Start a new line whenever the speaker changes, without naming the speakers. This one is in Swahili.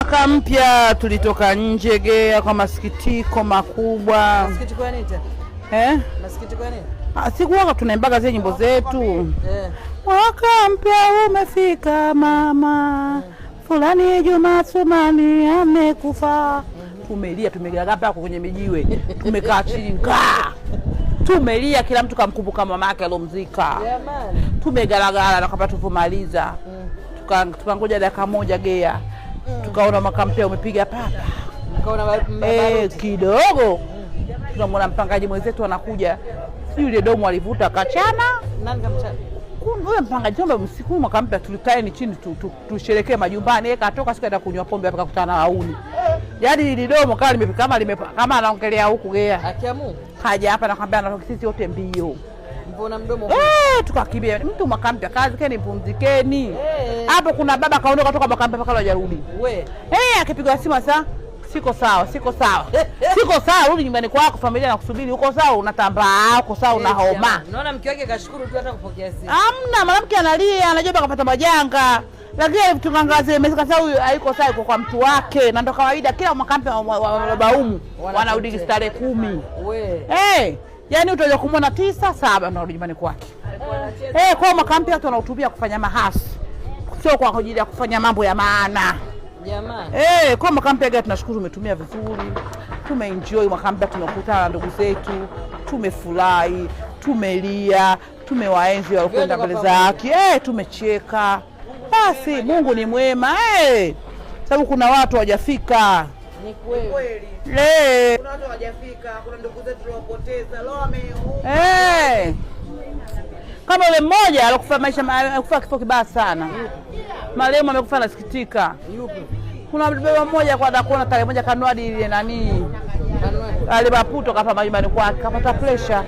Mwaka mpya tulitoka nje Gea kwa masikitiko makubwa.
Masikitiko ya nini? Masikitiko ya nini?
Sikuwa tunaimbaga zile nyimbo zetu. Mwaka mpya umefika mama. Fulani Juma Thumani amekufa. Tumelia, tumegaga hapa kwenye mijiwe. Tumekaa chini tumelia, kila mtu kamkumbuka mama yake alomzika. Tumegalagala na kabla tupomaliza. Tukangoja dakika moja Gea. Tukaona mwaka mpya umepiga papa.
Tukaona
kidogo. Tunamwona mpangaji mwenzetu anakuja. Yule domo alivuta kachana.
Nani kamchana?
Yule mpangaji omba msiku mwaka mpya tulikae ni chini tusherekee majumbani. Yeye katoka sikaenda kunywa pombe hapa kukutana na wauni. Yaani ile domo kama anaongelea huku Gea.
Akiamu.
Haja hapa nakwambia anatoka sisi wote mbio.
Mbona mdomo?
Tukakimbia. Mtu mwaka mpya kazi keni mpumzikeni. Hapo kuna baba kaondoka toka mwaka mpya mpaka hajarudi. Akipigwa simu sasa siko sawa. Siko sawa, rudi nyumbani kwako, familia inakusubiri. Uko sawa, unatambaa, uko sawa, una homa.
Naona mke wake kashukuru tu hata kupokea simu.
Hamna, mwanamke analia, anajua kapata majanga. Lakini tukangaze sasa huyu haiko sawa kwa mtu wake. Na ndo kawaida kila mwaka mpya wa baumu wanarudi tarehe 10. Yaani utaje kumwona 9, 7 unarudi nyumbani kwake. Kwa mwaka mpya tunautumia kufanya mahasi. Sio kwa ajili ya kufanya mambo ya maana.
Jamani.
Kwa mwaka mpya tunashukuru umetumia vizuri. Tumeenjoy mwaka mpya, tumekutana na ndugu zetu, tumefurahi, tumelia, tumewaenzi walikwenda mbele zake. Tumecheka. Basi Mungu ni mwema. Sababu kuna watu hawajafika.
Ni kweli.
Kuna watu hawajafika, kuna ndugu zetu tuliopoteza, leo kama yule mmoja alikufa kifo kibaya sana. Marehemu amekufa, nasikitika. Kuna baba mmoja kwa kuona tarehe moja Januari ile nani? Alibaputo kapa majumbani kwake, kapata pressure.